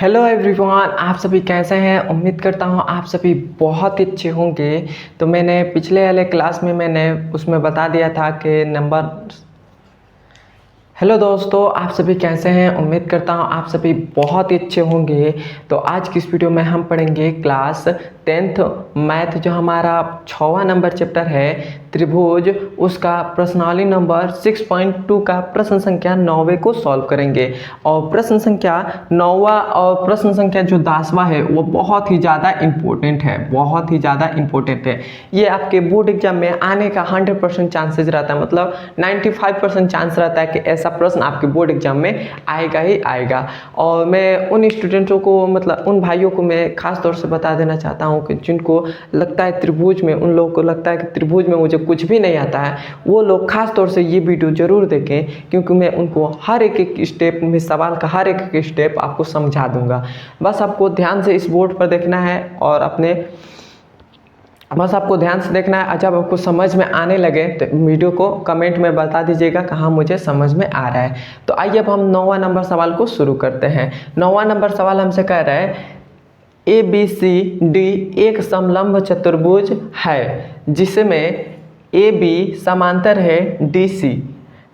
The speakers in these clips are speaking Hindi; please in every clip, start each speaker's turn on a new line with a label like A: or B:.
A: हेलो एवरीवन, आप सभी कैसे हैं। उम्मीद करता हूं आप सभी बहुत ही अच्छे होंगे। तो मैंने पिछले वाले क्लास में उसमें बता दिया था कि नंबर। हेलो दोस्तों, आप सभी कैसे हैं। उम्मीद करता हूं आप सभी बहुत ही अच्छे होंगे। तो आज की इस वीडियो में हम पढ़ेंगे क्लास 10th मैथ, जो हमारा 6वां नंबर चैप्टर है त्रिभुज, उसका प्रश्नावली नंबर 6.2 का प्रश्न संख्या 9वें को सॉल्व करेंगे। और प्रश्न संख्या 9वां और प्रश्न संख्या जो 10वां है वो बहुत ही ज़्यादा इम्पोर्टेंट है, बहुत ही ज़्यादा इम्पोर्टेंट है। ये आपके बोर्ड एग्जाम में आने का 100% चांसेस रहता है, मतलब 95% चांस रहता है कि ऐसा प्रश्न आपके बोर्ड एग्जाम में आएगा ही आएगा। और मैं उन स्टूडेंटों को, मतलब उन भाइयों को मैं खास तौर से बता देना चाहता हूँ कि जिनको लगता है त्रिभुज में, उन लोगों को लगता है कि त्रिभुज में मुझे कुछ भी नहीं आता है, वो लोग खास तौर से ये वीडियो जरूर देखें, क्योंकि मैं उनको हर एक स्टेप में, सवाल का हर एक स्टेप आपको समझा दूंगा। बस आपको ध्यान से इस बोर्ड पर देखना है और बस आपको ध्यान से देखना है। जब आपको समझ में आने लगे तो वीडियो को कमेंट में बता दीजिएगा कहाँ मुझे समझ में आ रहा है। तो आइए अब हम 9वां नंबर सवाल को शुरू करते हैं। 9वां नंबर सवाल हमसे कह रहा है ABCD एक समलंब चतुर्भुज है जिसमें AB समांतर है DC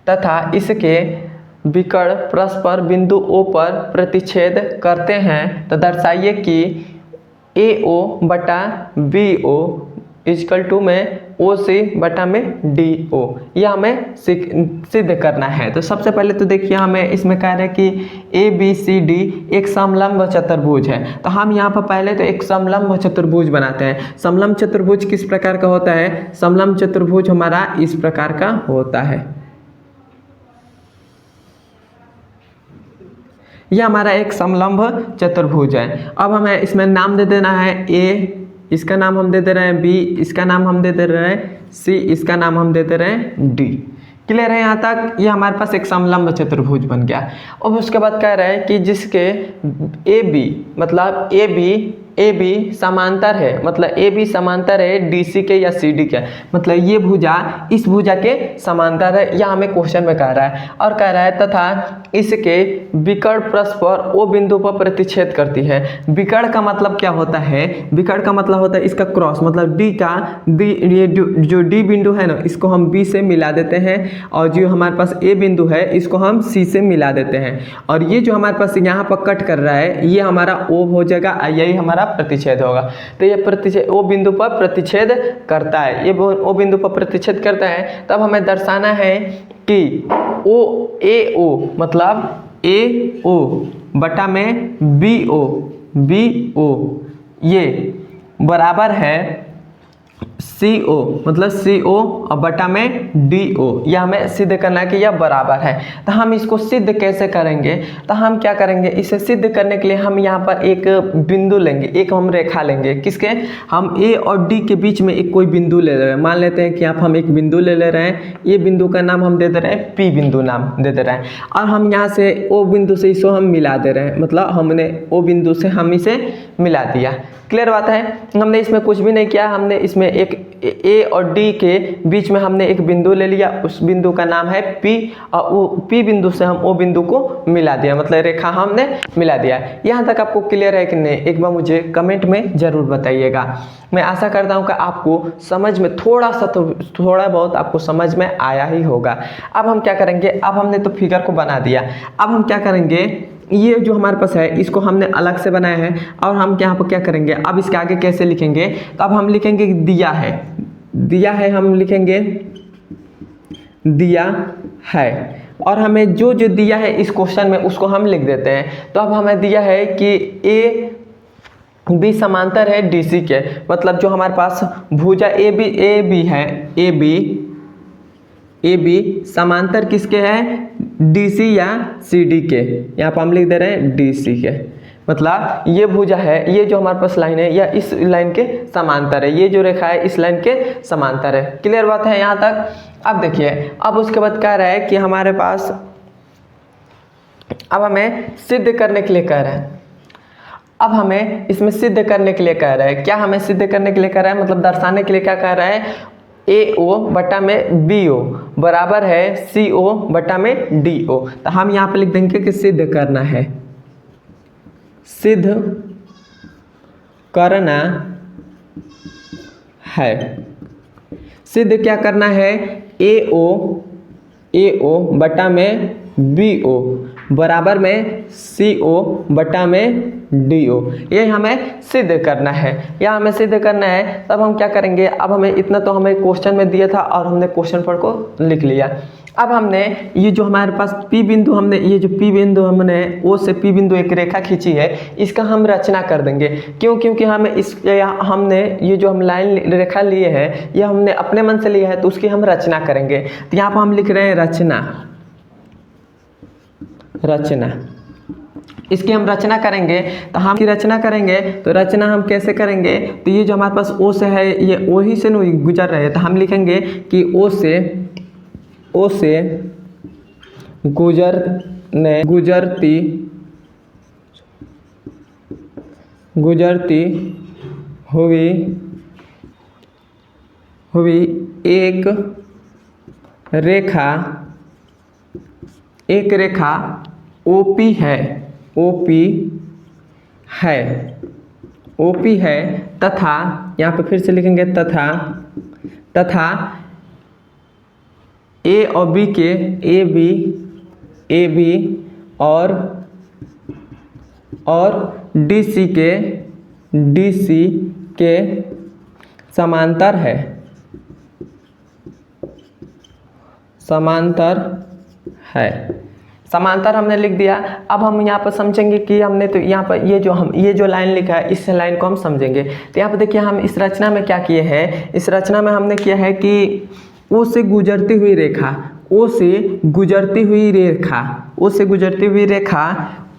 A: तथा इसके विकर्ण परस्पर बिंदु O पर प्रतिच्छेद करते हैं। तो दर्शाइए कि AO बटा BO इजकल टू में OC बटा में DO, यह हमें सिद्ध करना है। तो सबसे पहले तो देखिए, हमें इसमें कह रहे हैं कि ABCD एक समलंब चतुर्भुज है। तो हम यहाँ पर पहले तो एक समलंब चतुर्भुज बनाते हैं। समलंब चतुर्भुज किस प्रकार का होता है? समलंब चतुर्भुज हमारा इस प्रकार का होता है। यह हमारा एक समलंब चतुर्भुज है। अब हमें इसमें नाम दे देना है A, इसका नाम हम दे दे रहे हैं B, इसका नाम हम दे दे रहे हैं C, इसका नाम हम दे दे रहे हैं D। क्लियर है यहाँ तक? ये हमारे पास एक समलंब चतुर्भुज बन गया। अब उसके बाद कह रहे हैं कि जिसके AB, मतलब AB समांतर है, मतलब AB समांतर है DC के या CD के, मतलब ये भुजा इस भुजा के समांतर है, यह हमें क्वेश्चन में कह रहा है। और कह रहा है तथा इसके विकर्ण परस्पर O बिंदु पर प्रतिच्छेद करती है। विकर्ण का मतलब क्या होता है? विकर्ण का मतलब होता है इसका क्रॉस, मतलब ये जो D बिंदु है ना, इसको हम B से मिला देते हैं, और जो हमारे पास A बिंदु है इसको हम C से मिला देते हैं। और ये जो हमारे पास यहाँ पर कट कर रहा है, ये हमारा O हो जाएगा, यही हमारा प्रतिच्छेद होगा। तो ये प्रतिच्छेद O बिंदु पर प्रतिच्छेद करता है, ये O बिंदु पर प्रतिच्छेद करता है। तब हमें दर्शाना है कि AO मतलब AO बटा में BO ये बराबर है CO, मतलब CO और बटा में DO। यह हमें सिद्ध करना है कि यह बराबर है। तो हम इसको सिद्ध कैसे करेंगे? तो हम क्या करेंगे, इसे सिद्ध करने के लिए हम यहाँ पर एक बिंदु लेंगे, एक हम रेखा लेंगे। किसके? हम A और D के बीच में एक कोई बिंदु ले रहे हैं। मान लेते हैं कि हम एक बिंदु ले रहे हैं। ये बिंदु का नाम हम दे दे रहे हैं P बिंदु नाम दे दे रहे हैं। और हम यहाँ से O बिंदु से इसको हम मिला दे रहे हैं, मतलब हमने O बिंदु से हम इसे मिला दिया। क्लियर बात है? हमने इसमें कुछ भी नहीं किया, हमने इसमें एक A और D के बीच में हमने एक बिंदु ले लिया, उस बिंदु का नाम है P, और वो P बिंदु से हम O बिंदु को मिला दिया, मतलब रेखा हमने मिला दिया। यहाँ तक आपको क्लियर है कि नहीं? एक बार मुझे कमेंट में ज़रूर बताइएगा। मैं आशा करता हूँ कि आपको समझ में थोड़ा बहुत आपको समझ में आया ही होगा। अब हम क्या करेंगे, अब हमने तो फिगर को बना दिया, अब हम क्या करेंगे, ये जो हमारे पास है इसको हमने अलग से बनाया है, और हम यहाँ पर क्या करेंगे, अब इसके आगे कैसे लिखेंगे? तो अब हम लिखेंगे दिया है, हम लिखेंगे दिया है। और हमें जो दिया है इस क्वेश्चन में उसको हम लिख देते हैं। तो अब हमें दिया है कि AB समांतर है DC के, मतलब जो हमारे पास भुजा AB है, AB समांतर किसके है? DC या CD के। यहाँ पर हम लिख दे रहे हैं DC के, मतलब ये भुजा है, ये जो हमारे पास लाइन है यह इस लाइन के समांतर है, ये जो रेखा है इस लाइन के समांतर है। क्लियर बात है यहाँ तक? अब देखिए, अब उसके बाद कह रहा है कि हमारे पास, अब हमें सिद्ध करने के लिए कह रहा है, अब हमें इसमें सिद्ध करने के लिए कह रहा है। क्या हमें सिद्ध करने के लिए कह रहा है, मतलब दर्शाने के लिए क्या कह रहा है? AO बटा में BO बराबर है CO बटा में DO। तो हम यहाँ पे लिख देंगे कि सिद्ध करना है, सिद्ध करना है। सिद्ध क्या करना है? AO बटा में BO बराबर में CO बटा में DO, ये हमें सिद्ध करना है। या हमें सिद्ध करना है, तब हम क्या करेंगे? अब हमें इतना तो हमें क्वेश्चन में दिया था और हमने क्वेश्चन पढ़ को लिख लिया। अब हमने ये जो हमारे पास P बिंदु, हमने ये जो P बिंदु हमने O से P बिंदु एक रेखा खींची है, इसका हम रचना कर देंगे। क्यों? क्योंकि हमें हमने ये जो हम लाइन रेखा लिए हैं, ये हमने अपने मन से लिया है, तो उसकी हम रचना करेंगे। तो यहाँ पर हम लिख रहे हैं रचना। इसकी हम रचना करेंगे। तो हम की रचना करेंगे, तो रचना हम कैसे करेंगे? तो ये जो हमारे पास O से है, ये O ही से गुजर रहे हैं, तो हम लिखेंगे कि O से गुजरती हुई एक रेखा OP है तथा, यहाँ पे फिर से लिखेंगे तथा A और B के AB और DC के समांतर है। समांतर हमने लिख दिया। अब हम यहाँ पर समझेंगे कि हमने तो यहाँ पर ये जो लाइन लिखा है, इस लाइन को हम समझेंगे। तो यहाँ पर देखिए, हम इस रचना में क्या किए हैं? इस रचना में हमने किया है कि O से गुजरती हुई रेखा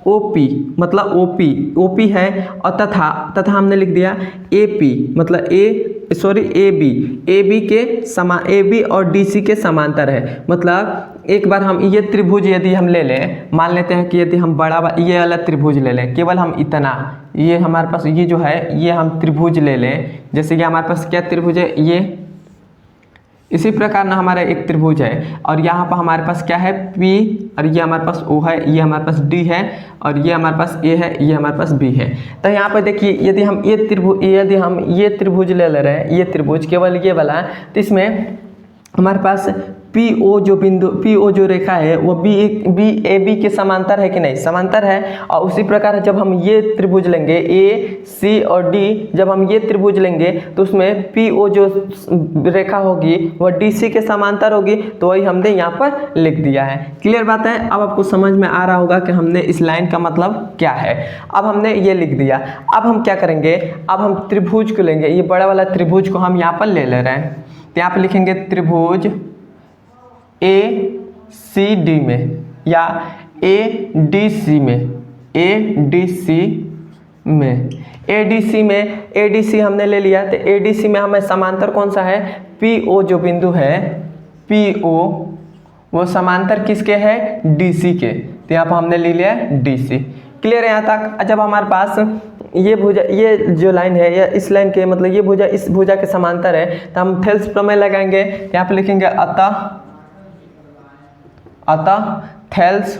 A: OP मतलब OP है, और तथा हमने लिख दिया AP मतलब AB के AB और DC के समांतर है। मतलब एक बार हम ये त्रिभुज यदि हम ले लें, मान लेते हैं कि यदि हम ये वाला त्रिभुज ले लें, केवल हम इतना, ये हमारे पास ये जो है, ये हम त्रिभुज ले लें। जैसे कि हमारे पास क्या त्रिभुज है? ये इसी प्रकार ना हमारा एक त्रिभुज है, और यहाँ पर हमारे पास क्या है? P, और ये हमारे पास O है, ये हमारे पास D है, और ये हमारे पास A है, ये हमारे पास B है। तो यहाँ पर देखिए, यदि हम ये त्रिभुज ले रहे हैं, ये त्रिभुज केवल ये वाला, तो इसमें हमारे पास PO जो रेखा है, वो AB के समांतर है कि नहीं? समांतर है। और उसी प्रकार जब हम ये त्रिभुज लेंगे AC और D, जब हम ये त्रिभुज लेंगे तो उसमें PO जो रेखा होगी वह DC के समांतर होगी। तो वही हमने यहाँ पर लिख दिया है। क्लियर बात है? अब आपको समझ में आ रहा होगा कि हमने इस लाइन का मतलब क्या है। अब हमने ये लिख दिया। अब हम क्या करेंगे? अब हम त्रिभुज को लेंगे, ये बड़ा वाला त्रिभुज को हम यहाँ पर ले रहे हैं। तो यहाँ पर लिखेंगे त्रिभुज ACD में या ADC ADC हमने ले लिया। तो ADC में हमें समांतर कौन सा है? PO जो बिंदु है, PO वो समांतर किसके है? DC के। तो यहाँ पर हमने ले लिया DC। क्लियर है यहाँ तक? जब हमारे पास ये भुजा, ये जो लाइन है, या इस लाइन के मतलब ये भुजा इस भुजा के समांतर है, तो हम थेल्स प्रमेय लगाएंगे। यहाँ पे लिखेंगे अतः थेल्स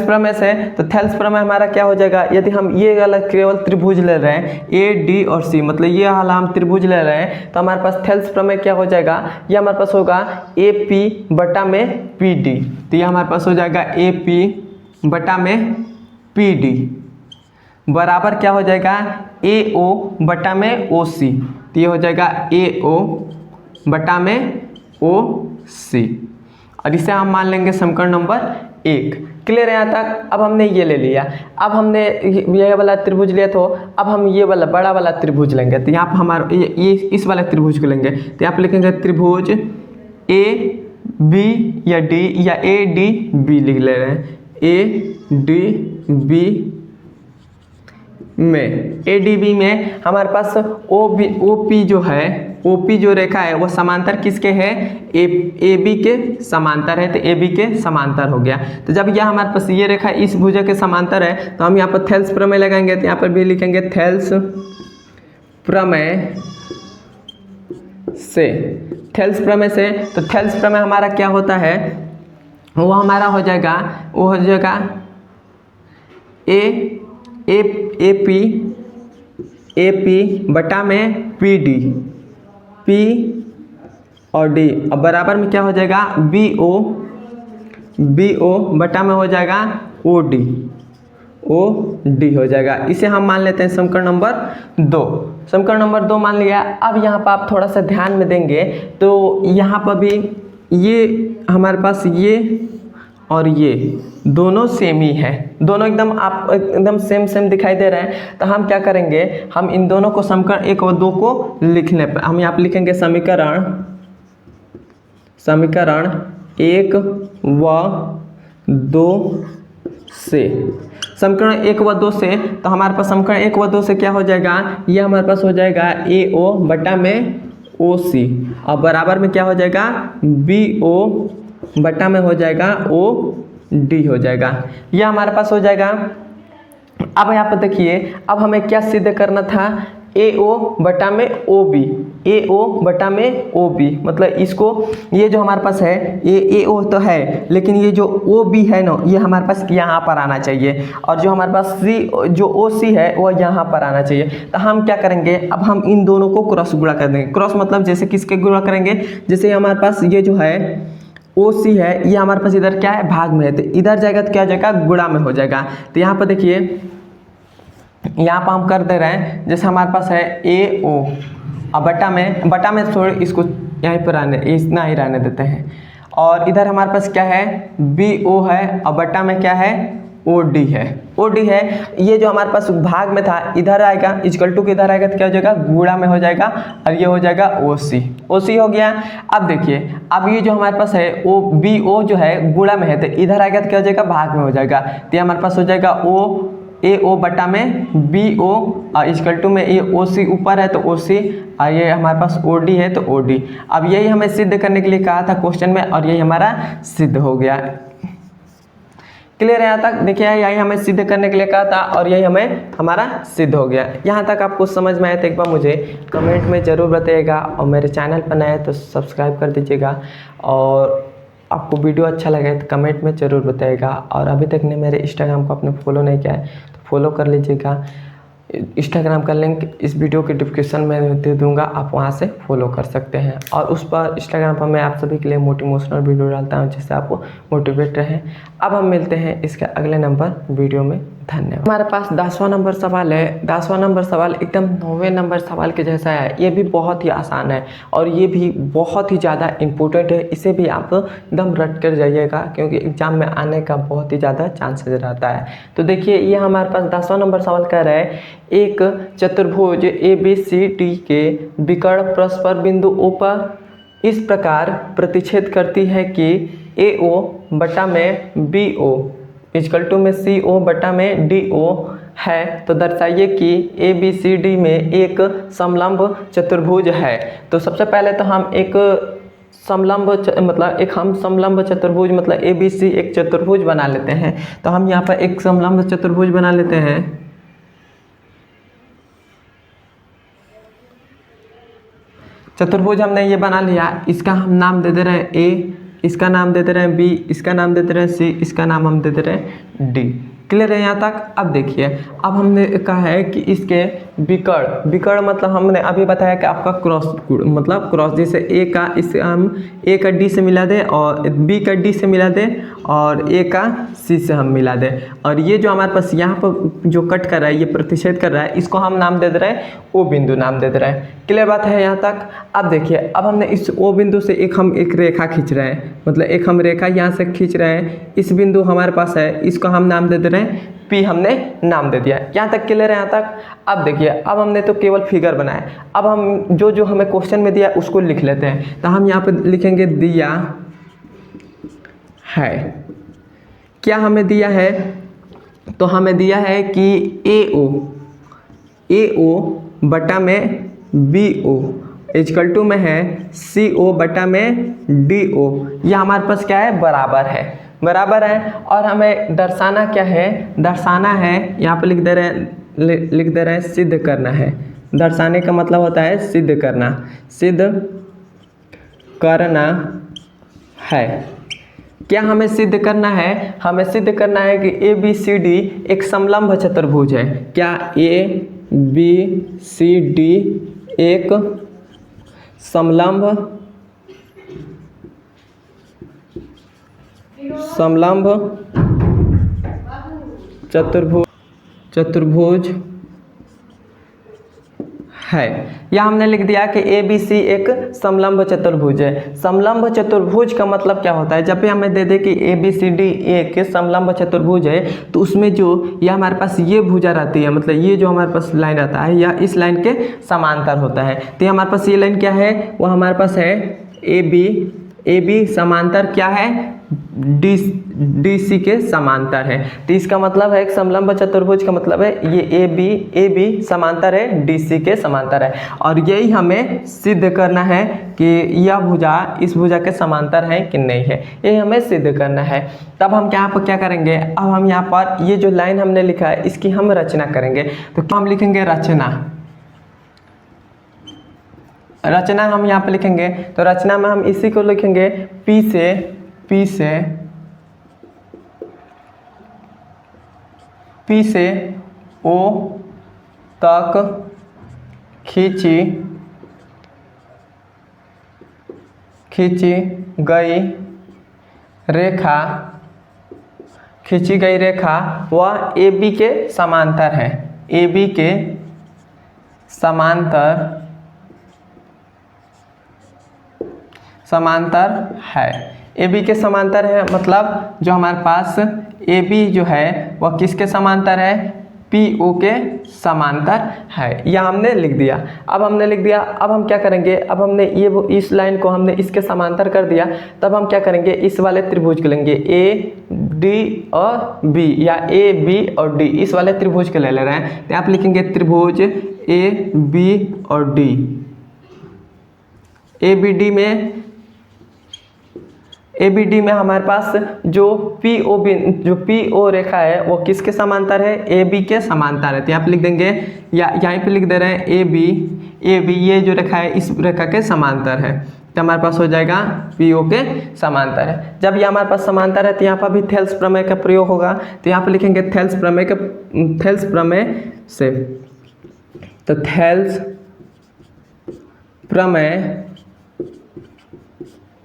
A: प्रमेय से तो थेल्स प्रमेय हमारा क्या हो जाएगा? यदि हम ये वाला केवल त्रिभुज ले रहे हैं AD और C, मतलब ये वाला हम त्रिभुज ले रहे हैं, तो हमारे पास थेल्स प्रमेय क्या हो जाएगा? ये हमारे पास होगा AP बटा में PD। तो ये हमारे पास हो जाएगा AP बटा में PD बराबर क्या हो जाएगा? AO बटा में OC। तो ये हो जाएगा AO बटा में OC, और इसे हम मान लेंगे समीकरण नंबर 1। क्लियर है यहाँ तक? अब हमने ये ले लिया। अब हमने ये वाला त्रिभुज लिया, तो अब हम ये वाला बड़ा वाला त्रिभुज लेंगे। तो यहाँ पर हमारा ये इस वाला त्रिभुज को लेंगे। तो यहाँ पर लिखेंगे त्रिभुज AB या D या ADB लिख ले रहे हैं। ADB में हमारे पास OP जो रेखा है वो समांतर किसके है? AB के समांतर है। तो AB के समांतर हो गया। तो जब यह हमारे पास ये रेखा इस भुजा के समांतर है, तो हम यहाँ पर थेल्स प्रमेय लगाएंगे। तो यहाँ पर भी लिखेंगे थेल्स प्रमेय से, थेल्स प्रमेय से। तो थेल्स प्रमेय हमारा क्या होता है, वो हमारा हो जाएगा, वो हो जाएगा ए पी बटा में पी डी, पी और डी, अब बराबर में क्या हो जाएगा, बी ओ बटा में हो जाएगा ओ डी हो जाएगा। इसे हम मान लेते हैं समीकरण नंबर 2। समीकरण नंबर 2 मान लिया। अब यहाँ पर आप थोड़ा सा ध्यान में देंगे तो यहाँ पर भी ये हमारे पास ये और ये दोनों सेम ही है, दोनों एकदम सेम दिखाई दे रहे हैं। तो हम क्या करेंगे, हम इन दोनों को समीकरण 1 और 2 को लिखने पर हम यहाँ पर लिखेंगे समीकरण 1 व 2 से। समीकरण 1 व 2 से, तो हमारे पास समीकरण 1 व 2 से क्या हो जाएगा, ये हमारे पास हो जाएगा ए ओ बटा में ओ सी, और बराबर में क्या हो जाएगा, बी ओ बटा में हो जाएगा ओ डी हो जाएगा। यह हमारे पास हो जाएगा। अब यहाँ पर देखिए, अब हमें क्या सिद्ध करना था, ए ओ बटा में ओ बी, ए ओ बटा में ओ बी, मतलब इसको, ये जो हमारे पास है ये ए ओ तो है, लेकिन ये जो ओ बी है ना, ये हमारे पास यहाँ पर आना चाहिए, और जो हमारे पास सी, जो ओ सी है वो यहाँ पर आना चाहिए। तो हम क्या करेंगे, अब हम इन दोनों को क्रॉस गुणा कर देंगे। क्रॉस मतलब जैसे किसके गुणा करेंगे, जैसे हमारे पास ये जो है ओ सी है, ये हमारे पास इधर क्या है, भाग में है, तो इधर जाएगा तो क्या हो जाएगा, गुणा में हो जाएगा। तो यहाँ पर देखिए, यहाँ पर हम कर दे रहे हैं, जैसे हमारे पास है ए ओ, अब बटा में थोड़ी इसको यहीं पर इतना ही रहने देते हैं, और इधर हमारे पास क्या है, बी ओ है, और बटा में क्या है, ओ डी है, ये जो हमारे पास भाग में था इधर आएगा, इक्वल टू के इधर आएगा तो क्या हो जाएगा, गुणा में हो जाएगा, और ये हो जाएगा ओ सी हो गया। अब देखिए, अब ये जो हमारे पास है ओ बी ओ जो है गुणा में है, तो इधर आएगा तो क्या हो जाएगा, भाग में हो जाएगा, तो ये हमारे पास हो जाएगा ए ओ बटा में बी ओ, और इक्वल टू में ये ओ सी ऊपर है तो ओ सी, और ये हमारे पास ओ डी है तो ओ डी। अब यही हमें सिद्ध करने के लिए कहा था क्वेश्चन में, और यही हमारा सिद्ध हो गया। क्लियर है यहाँ तक, देखिए यही हमें सिद्ध करने के लिए कहा था, और यही हमारा सिद्ध हो गया। यहाँ तक आपको समझ में आया तो एक बार मुझे कमेंट में ज़रूर बताइएगा, और मेरे चैनल पर नए हैं तो सब्सक्राइब कर दीजिएगा, और आपको वीडियो अच्छा लगे तो कमेंट में ज़रूर बताइएगा। और अभी तक ने मेरे इंस्टाग्राम को आपने फॉलो नहीं किया है तो फॉलो कर लीजिएगा। इंस्टाग्राम का लिंक इस वीडियो के डिस्क्रिप्शन में दे दूंगा, आप वहां से फॉलो कर सकते हैं। और उस पर इंस्टाग्राम पर मैं आप सभी के लिए मोटिवेशनल वीडियो डालता हूं, जिससे आप मोटिवेट रहें। अब हम मिलते हैं इसके अगले नंबर वीडियो में। धन्यवाद। हमारे पास 10वां नंबर सवाल है। 10वां नंबर सवाल एकदम 9वें नंबर सवाल के जैसा है। ये भी बहुत ही आसान है, और ये भी बहुत ही ज़्यादा इम्पोर्टेंट है। इसे भी आप एकदम रट कर जाइएगा, क्योंकि एग्जाम में आने का बहुत ही ज़्यादा चांसेस रहता है। तो देखिए, ये हमारे पास 10वां नंबर सवाल कह रहा है, एक चतुर्भुज ABCD के विकर्ण परस्पर बिंदु O पर इस प्रकार प्रतिच्छेद करती है कि AO बटा में BO इक्वल टू में CO बटा में DO है, तो दर्शाइए कि ABCD में एक समलंब चतुर्भुज है। तो सबसे पहले तो हम एक समलंब चतुर्भुज मतलब ABC एक चतुर्भुज बना लेते हैं। तो हम यहाँ पर एक समलंब चतुर्भुज बना लेते हैं। चतुर्भुज हमने ये बना लिया, इसका हम नाम दे दे रहे हैं A, इसका नाम दे दे रहे हैं B, इसका नाम दे दे रहे हैं C, इसका नाम हम दे दे रहे हैं D। क्लियर है यहाँ तक। अब देखिए, अब हमने कहा है कि इसके विकर्ण मतलब हमने अभी बताया कि आपका क्रॉस मतलब क्रॉस, जैसे A का इसे हम A का D से मिला दे, और B का D से मिला दे, और A का C से हम मिला दे। और ये जो हमारे पास यहाँ पर जो कट कर रहा है, ये प्रतिच्छेद कर रहा है, इसको हम नाम दे दे रहे हैं O बिंदु नाम दे दे रहे हैं। क्लियर बात है यहाँ तक। अब देखिए, अब हमने इस O बिंदु से हम एक रेखा खींच रहे हैं, मतलब एक हम रेखा यहाँ से खींच रहे हैं। इस बिंदु हमारे पास है, इसको हम नाम दे दे रहे हैं P, हमने नाम दे दिया। यहाँ तक क्लियर है यहाँ तक। अब देखिए, अब हमने तो केवल फिगर बनाया, अब हम जो हमें क्वेश्चन में दिया उसको लिख लेते हैं। तो हम यहाँ पे लिखेंगे दिया है। क्या हमें दिया है? तो हमें दिया है कि AO बटा में BO इक्वल टू में है CO बटा में DO। यह हमारे पास क्या है? बराबर है। और हमें दर्शाना क्या है? दर्शाना है, यहाँ पे लिख दे रहे हैं सिद्ध करना है। दर्शाने का मतलब होता है सिद्ध करना, सिद्ध करना है। क्या हमें सिद्ध करना है? हमें सिद्ध करना है कि ABCD एक समलंब चतुर्भुज है। क्या ABCD एक समलंब चतुर्भुज है। या हमने लिख दिया कि ABC एक समलंब चतुर्भुज है। समलंब चतुर्भुज का मतलब क्या होता है? जब भी हमें दे दे कि ABCD एक समलंब चतुर्भुज है तो उसमें जो यह हमारे पास ये भुजा रहती है, मतलब ये जो हमारे पास लाइन रहता है या इस लाइन के समांतर होता है। तो हमारे पास ये लाइन क्या है? वो हमारे पास है AB समांतर क्या है? DC के समांतर है। तो इसका मतलब है एक समलंब चतुर्भुज का मतलब है ये AB समांतर है, DC के समांतर है। और यही हमें सिद्ध करना है कि यह भुजा इस भुजा के समांतर है कि नहीं है, ये हमें सिद्ध करना है। तब हम यहाँ पर क्या करेंगे? अब हम यहाँ पर ये जो लाइन हमने लिखा है इसकी हम रचना करेंगे। तो क्या हम लिखेंगे? रचना हम यहाँ पे लिखेंगे। तो रचना में हम इसी को लिखेंगे P से O तक खींची गई रेखा वह AB के समांतर है। AB के समांतर है। AB के समांतर है मतलब जो हमारे पास AB जो है वह किसके समांतर है? PO के समांतर है। यह हमने लिख दिया। अब हम क्या करेंगे? अब हमने इस लाइन को हमने इसके समांतर कर दिया। तब हम क्या करेंगे? इस वाले त्रिभुज को लेंगे AD और B या AB और D, इस वाले त्रिभुज को ले रहे हैं। तो आप लिखेंगे त्रिभुज AB और D। ABD में हमारे पास जो PO रेखा है वो किसके समांतर है? AB के समांतर है। तो यहाँ पे लिख देंगे या यहाँ पे लिख दे रहे हैं AB ये जो रेखा है इस रेखा के समांतर है। तो हमारे पास हो जाएगा PO के समांतर है। जब ये हमारे पास समांतर है तो यहाँ पर भी थेल्स प्रमेय का प्रयोग होगा। तो यहाँ पे लिखेंगे थेल्स प्रमेय से। तो थेल्स प्रमेय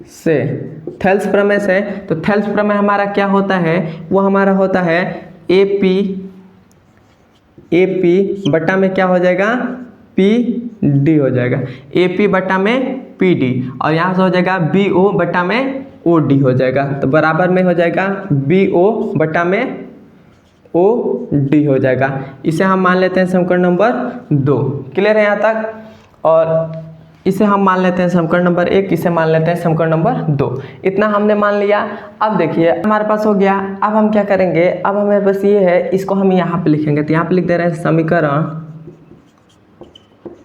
A: से तो थेल्स प्रमेय हमारा क्या होता है? वो हमारा होता है AP बटा में क्या हो जाएगा? PD हो जाएगा। AP बटा में PD और यहाँ से हो जाएगा BO बटा में OD हो जाएगा। तो बराबर में हो जाएगा BO बटा में OD हो जाएगा। इसे हम मान लेते हैं समीकरण नंबर 2। क्लियर है यहाँ तक? और इसे हम मान लेते हैं समीकरण नंबर 1, इसे मान लेते हैं समीकरण नंबर 2। इतना हमने मान लिया। अब देखिए हमारे पास हो गया। अब हम क्या करेंगे? अब हमारे पास ये है, इसको हम यहाँ पे लिखेंगे। तो यहाँ पे लिख दे रहे हैं समीकरण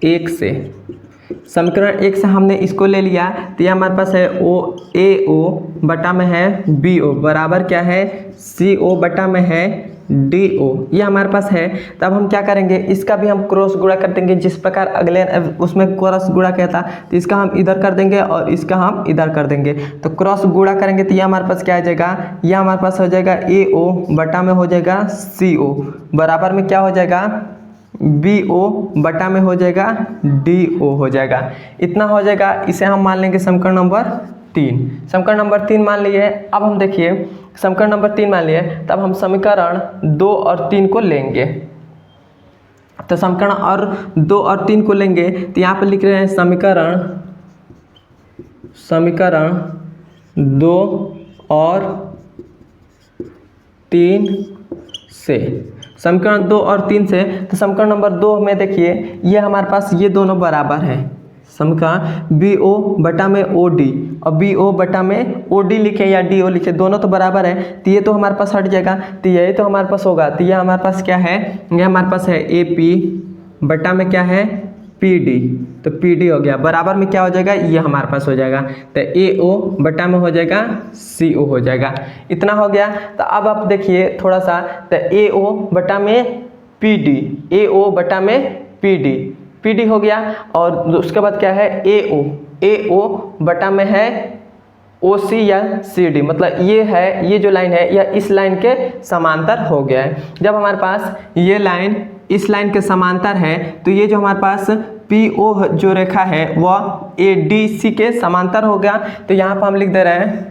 A: 1 से हमने इसको ले लिया। तो ये हमारे पास है AO बटा में है BO बराबर क्या है? CO बटा में है DO, ये हमारे पास है। तब हम क्या करेंगे? इसका भी हम क्रॉस गुणा कर देंगे। जिस प्रकार अगले उसमें क्रॉस गुणा क्या था, तो इसका हम इधर कर देंगे और इसका हम इधर कर देंगे। तो क्रॉस गुणा करेंगे तो ये हमारे पास क्या आ जाएगा? ये हमारे पास हो जाएगा AO बटा में हो जाएगा CO बराबर में क्या हो जाएगा? BO बटा में हो जाएगा DO हो जाएगा। इतना हो जाएगा। इसे हम मान लेंगे समीकरण नंबर 3। समीकरण नंबर 3 मान लिए। अब हम देखिए समीकरण नंबर 3 मान लिए। तब हम समीकरण 2 और 3 को लेंगे। तो समीकरण और 2 और 3 को लेंगे तो यहाँ पे लिख रहे हैं समीकरण 2 और 3 से। समीकरण 2 और 3 से तो समीकरण नंबर 2 में देखिए ये हमारे पास ये दोनों बराबर है। समीकरण BO बटा में OD और BO बटा में OD लिखे या DO लिखे, दोनों तो बराबर है। तो ये तो हमारे पास हट जाएगा। तो ये तो हमारे पास होगा। तो ये हमारे पास क्या है? ये हमारे पास है AP बटा में क्या है? PD। तो PD हो गया बराबर में क्या हो जाएगा? ये हमारे पास हो जाएगा। तो AO बटा में हो जाएगा CO हो जाएगा। इतना हो गया। तो अब आप देखिए थोड़ा सा। तो AO बटा में PD, AO बटा में PD PD हो गया। और उसके बाद क्या है AO, AO बटा में है OC या CD, मतलब ये है, ये जो लाइन है या इस लाइन के समांतर हो गया है। जब हमारे पास ये लाइन इस लाइन के समांतर है तो ये जो हमारे पास PO जो रेखा है वह ADC के समांतर हो गया। तो यहाँ पर हम लिख दे रहे हैं,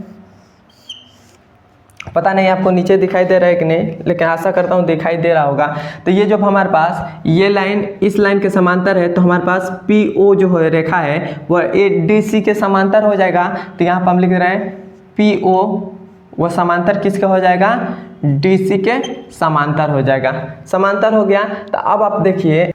A: पता नहीं आपको नीचे दिखाई दे रहा है कि नहीं, लेकिन आशा करता हूँ दिखाई दे रहा होगा। तो ये जब हमारे पास ये लाइन इस लाइन के समांतर है तो हमारे पास PO जो है रेखा है वह ADC के समांतर हो जाएगा। तो यहाँ पर हम लिख रहे हैं PO वह समांतर किसके हो जाएगा, DC के समांतर हो जाएगा। समांतर हो गया। तो अब आप देखिए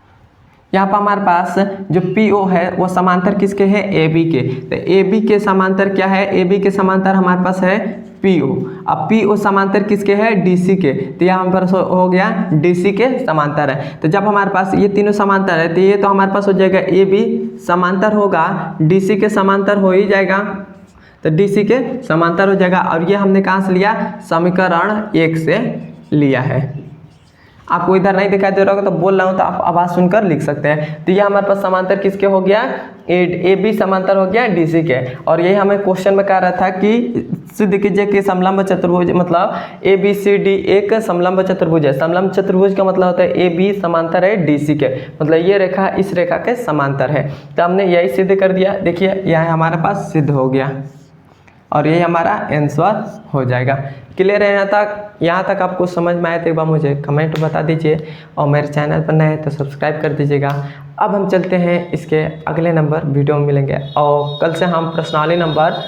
A: यहाँ पर हमारे पास जो PO है वो समांतर किसके है, AB के। तो AB के समांतर क्या है, AB के समांतर हमारे पास है PO। अब PO समांतर किसके है, DC के। तो यहाँ पर हो गया DC के समांतर है। तो जब हमारे पास ये तीनों समांतर है तो ये तो हमारे पास हो जाएगा AB समांतर होगा DC के समांतर हो ही जाएगा। तो DC के समांतर हो जाएगा। और ये हमने कहाँ से लिया, समीकरण 1 से लिया है। आपको इधर नहीं दिखाई दे रहा होगा तो बोल रहा हूँ तो आप आवाज़ सुनकर लिख सकते हैं। तो ये हमारे पास समांतर किसके हो गया, AB समांतर हो गया DC के। और यही हमें क्वेश्चन में कह रहा था कि सिद्ध कीजिए कि समलंब चतुर्भुज, मतलब ABCD एक समलंब चतुर्भुज है। समलंब चतुर्भुज का मतलब होता है AB समांतर है DC के, मतलब ये रेखा इस रेखा के समांतर है। तो हमने यही सिद्ध कर दिया। देखिए यह हमारे पास सिद्ध हो गया और यही हमारा आंसर हो जाएगा। क्लियर है यहाँ तक? यहाँ तक आपको समझ में आया तो एक बार मुझे कमेंट बता दीजिए और मेरे चैनल पर नए हैं तो सब्सक्राइब कर दीजिएगा। अब हम चलते हैं इसके अगले नंबर वीडियो में मिलेंगे और कल से हम प्रश्नावली नंबर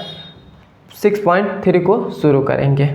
A: 6.3 को शुरू करेंगे।